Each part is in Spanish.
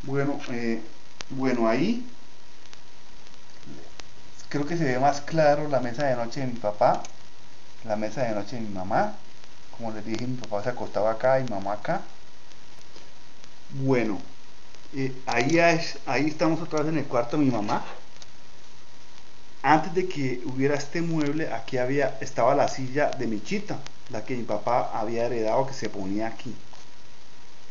Bueno, bueno, ahí creo que se ve más claro la mesa de noche de mi papá, la mesa de noche de mi mamá. Como les dije, mi papá se acostaba acá y mi mamá acá. Bueno, ahí estamos otra vez en el cuarto de mi mamá. Antes de que hubiera este mueble, aquí estaba la silla de Michita, la que mi papá había heredado, que se ponía aquí.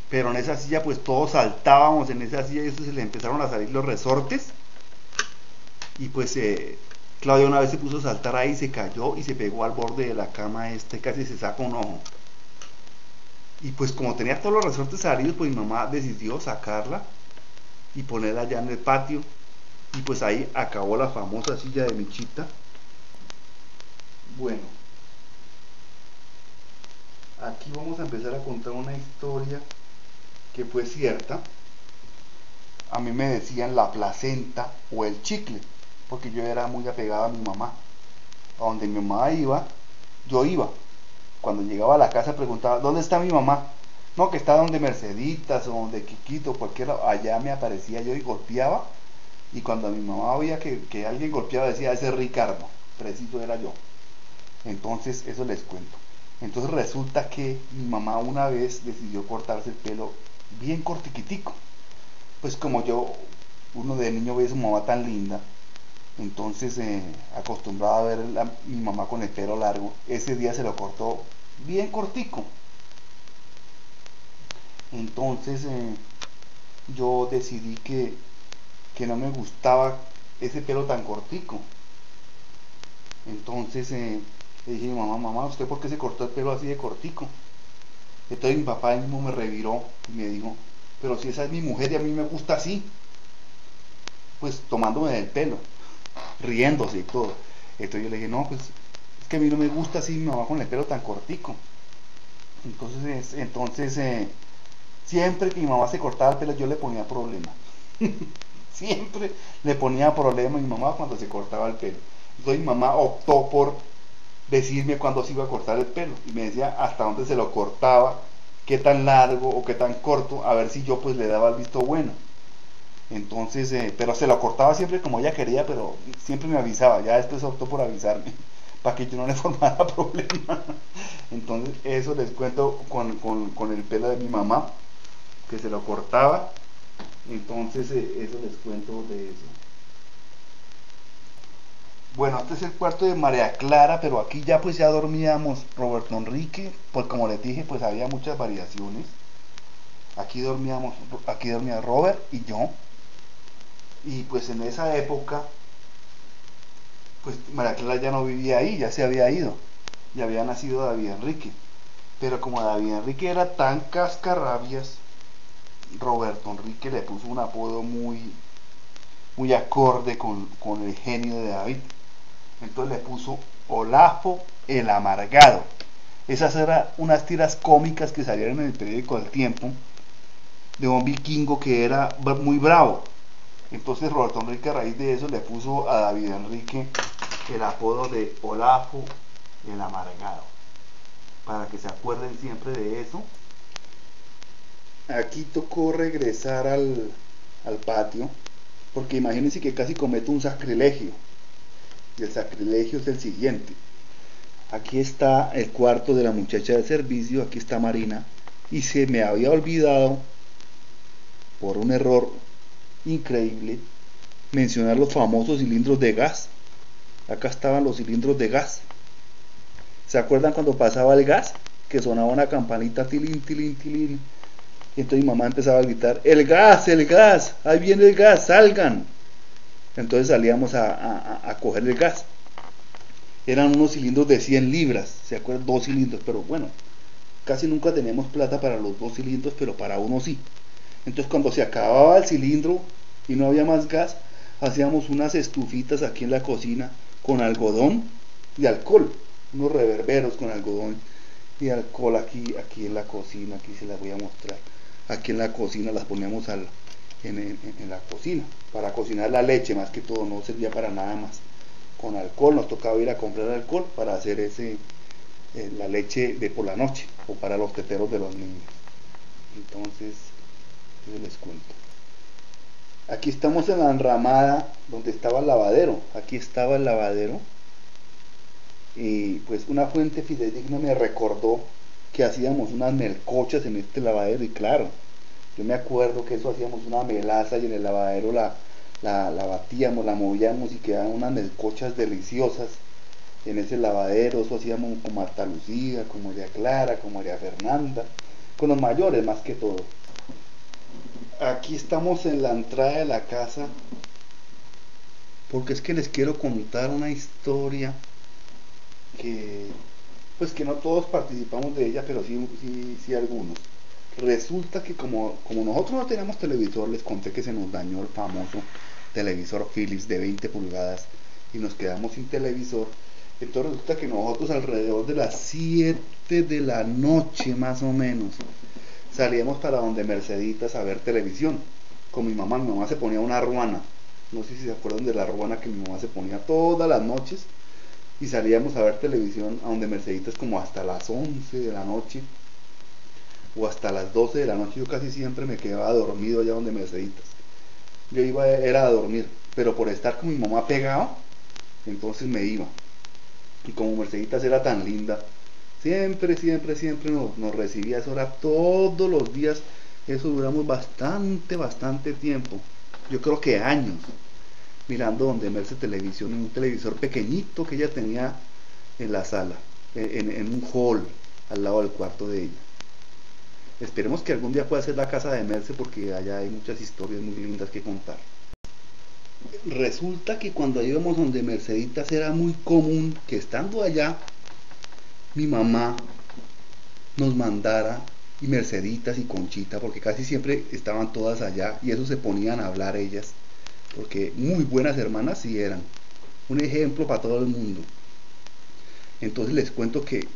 Pero en esa silla pues todos saltábamos en esa silla y eso se le empezaron a salir los resortes. Y pues Claudia una vez se puso a saltar ahí, se cayó y se pegó al borde de la cama casi se saca un ojo. Y pues como tenía todos los resortes salidos, pues mi mamá decidió sacarla y ponerla allá en el patio. Y pues ahí acabó la famosa silla de Michita. Bueno, aquí vamos a empezar a contar una historia que fue cierta. A mí me decían la placenta o el chicle, porque yo era muy apegado a mi mamá. A donde mi mamá iba, yo iba. Cuando llegaba a la casa preguntaba, ¿dónde está mi mamá? No, que está donde Merceditas o donde Quiquito, cualquiera, allá me aparecía yo y golpeaba. Y cuando mi mamá veía que alguien golpeaba, decía, ese es Ricardo, preciso era yo. Entonces, eso les cuento. Entonces resulta que mi mamá una vez decidió cortarse el pelo bien cortiquitico. Pues como uno de niño ve a su mamá tan linda, entonces acostumbrado a ver a mi mamá con el pelo largo, ese día se lo cortó bien cortico. Entonces yo decidí que no me gustaba ese pelo tan cortico. Entonces le dije a mi mamá, mamá, ¿usted por qué se cortó el pelo así de cortico? Entonces mi papá mismo me reviró y me dijo, pero si esa es mi mujer y a mí me gusta así, pues tomándome del pelo, riéndose y todo. Entonces yo le dije, no, pues es que a mí no me gusta así mi mamá con el pelo tan cortico. Entonces siempre que mi mamá se cortaba el pelo yo le ponía problema. Siempre le ponía problema a mi mamá cuando se cortaba el pelo. Entonces mi mamá optó por decirme cuándo se iba a cortar el pelo y me decía hasta dónde se lo cortaba, qué tan largo o qué tan corto, a ver si yo pues le daba el visto bueno. Entonces, pero se lo cortaba siempre como ella quería, pero siempre me avisaba, ya después optó por avisarme para que yo no le formara problema. Entonces eso les cuento con el pelo de mi mamá, que se lo cortaba. Entonces eso les cuento de eso. Bueno, este es el cuarto de María Clara, pero aquí ya pues ya dormíamos Roberto Enrique, pues como les dije pues había muchas variaciones. Aquí dormía Robert y yo. Y pues en esa época, pues María Clara ya no vivía ahí, ya se había ido. Ya había nacido David Enrique. Pero como David Enrique era tan cascarrabias, Roberto Enrique le puso un apodo muy acorde con el genio de David. Entonces le puso Olafo el Amargado. Esas eran unas tiras cómicas que salieron en el periódico del Tiempo de un vikingo que era muy bravo. Entonces Roberto Enrique a raíz de eso le puso a David Enrique el apodo de Olafo el Amargado. Para que se acuerden siempre de eso. Aquí tocó regresar al patio, porque imagínense que casi cometo un sacrilegio. Y el sacrilegio es el siguiente. Aquí está el cuarto de la muchacha de servicio, aquí está Marina, y se me había olvidado, por un error increíble, mencionar los famosos cilindros de gas. Acá estaban los cilindros de gas. ¿Se acuerdan cuando pasaba el gas? Que sonaba una campanita, tilín, tilín, tilín. Y entonces mi mamá empezaba a gritar, el gas, ahí viene el gas, salgan. Entonces salíamos a coger el gas. Eran unos cilindros de 100 libras, ¿se acuerdan? 2 cilindros, pero bueno, casi nunca tenemos plata para los 2 cilindros, pero para uno sí. Entonces cuando se acababa el cilindro y no había más gas, hacíamos unas estufitas aquí en la cocina con algodón y alcohol, unos reverberos con algodón y alcohol aquí en la cocina, aquí se las voy a mostrar. Aquí en la cocina las poníamos en la cocina para cocinar la leche, más que todo, no servía para nada más. Con alcohol nos tocaba ir a comprar alcohol para hacer la leche de por la noche o para los teteros de los niños. Entonces eso les cuento. Aquí estamos en la enramada donde estaba el lavadero. Aquí estaba el lavadero. Y pues una fuente fidedigna me recordó que hacíamos unas melcochas en este lavadero. Y claro, yo me acuerdo que eso hacíamos una melaza y en el lavadero la batíamos, la movíamos y quedaban unas melcochas deliciosas en ese lavadero. Eso hacíamos con Marta Lucía, con María Clara, con María Fernanda, con los mayores más que todo. Aquí estamos en la entrada de la casa porque es que les quiero contar una historia que pues que no todos participamos de ella, pero sí algunos. Resulta que como nosotros no teníamos televisor, les conté que se nos dañó el famoso televisor Philips de 20 pulgadas y nos quedamos sin televisor. Entonces resulta que nosotros alrededor de las 7 de la noche más o menos salíamos para donde Merceditas a ver televisión con mi mamá se ponía una ruana, no sé si se acuerdan de la ruana que mi mamá se ponía todas las noches, y salíamos a ver televisión a donde Merceditas como hasta las 11 de la noche o hasta las 12 de la noche. Yo casi siempre me quedaba dormido allá donde Merceditas, yo iba era a dormir, pero por estar con mi mamá pegado, entonces me iba. Y como Merceditas era tan linda, siempre nos recibía a esa hora todos los días. Eso duramos bastante tiempo, yo creo que años, mirando donde Merce televisión, en un televisor pequeñito que ella tenía en la sala, en un hall al lado del cuarto de ella. Esperemos que algún día pueda ser la casa de Merce, porque allá hay muchas historias muy lindas que contar. Resulta que cuando íbamos donde Merceditas era muy común que estando allá mi mamá nos mandara, y Merceditas y Conchita, porque casi siempre estaban todas allá y eso se ponían a hablar ellas, porque muy buenas hermanas sí eran, un ejemplo para todo el mundo. Entonces les cuento que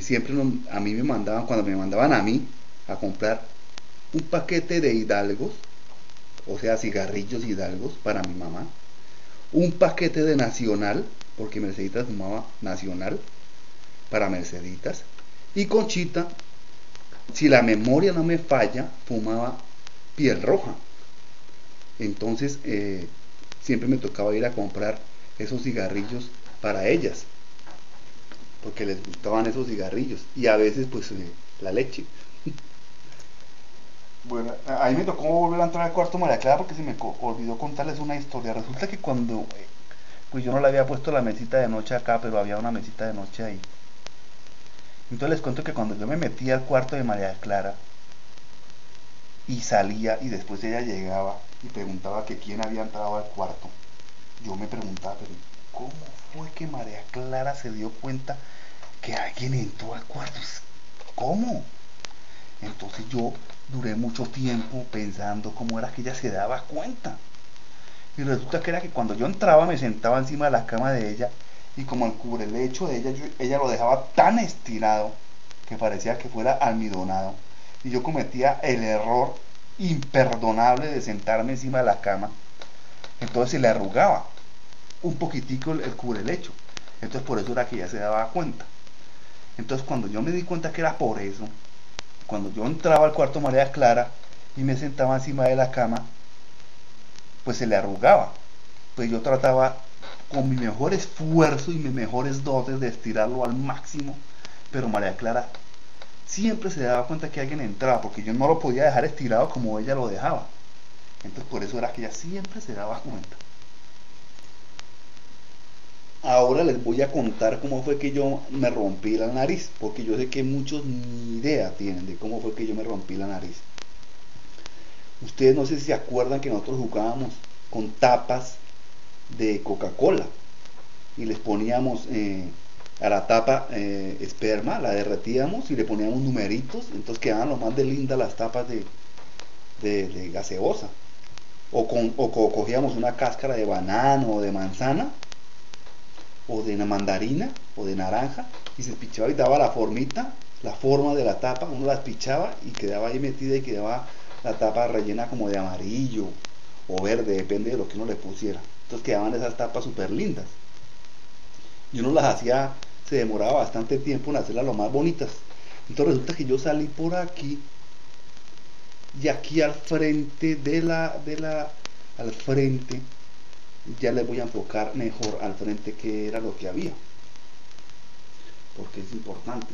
siempre a mí me mandaban, cuando me mandaban a mí a comprar un paquete de hidalgos, o sea cigarrillos hidalgos para mi mamá, un paquete de Nacional, porque Merceditas fumaba Nacional, para Merceditas, y Conchita, si la memoria no me falla, fumaba Piel Roja. Entonces siempre me tocaba ir a comprar esos cigarrillos para ellas, porque les gustaban esos cigarrillos, y a veces pues la leche. Bueno, ahí me tocó volver a entrar al cuarto María Clara porque se me olvidó contarles una historia. Resulta que cuando pues yo no le había puesto la mesita de noche acá, pero había una mesita de noche ahí. Entonces les cuento que cuando yo me metía al cuarto de María Clara y salía y después ella llegaba y preguntaba que quién había entrado al cuarto, yo me preguntaba, pero ¿cómo fue que María Clara se dio cuenta que alguien entró al cuarto? ¿Cómo? Entonces yo duré mucho tiempo pensando cómo era que ella se daba cuenta. Y resulta que era que cuando yo entraba me sentaba encima de la cama de ella, y como el cubrelecho de ella, ella lo dejaba tan estirado que parecía que fuera almidonado, y yo cometía el error imperdonable de sentarme encima de la cama. Entonces se le arrugaba un poquitico el cubrelecho, entonces por eso era que ella se daba cuenta. Entonces cuando yo me di cuenta que era por eso, cuando yo entraba al cuarto María Clara y me sentaba encima de la cama, pues se le arrugaba. Pues yo trataba con mi mejor esfuerzo y mis mejores dotes de estirarlo al máximo, pero María Clara siempre se daba cuenta que alguien entraba, porque yo no lo podía dejar estirado como ella lo dejaba. Entonces por eso era que ella siempre se daba cuenta. Ahora les voy a contar cómo fue que yo me rompí la nariz, porque yo sé que muchos ni idea tienen de cómo fue que yo me rompí la nariz. Ustedes no sé si se acuerdan que nosotros jugábamos con tapas de Coca-Cola y les poníamos a la tapa esperma, la derretíamos y le poníamos numeritos, entonces quedaban lo más de lindas las tapas de gaseosa. O cogíamos una cáscara de banano o de manzana o de mandarina o de naranja y se pichaba y daba la formita, la forma de la tapa, uno las pichaba y quedaba ahí metida y quedaba la tapa rellena como de amarillo o verde, depende de lo que uno le pusiera. Entonces quedaban esas tapas súper lindas. Y uno las hacía, se demoraba bastante tiempo en hacerlas lo más bonitas. Entonces resulta que yo salí por aquí y aquí al frente de la al frente, ya les voy a enfocar mejor al frente que era lo que había, porque es importante.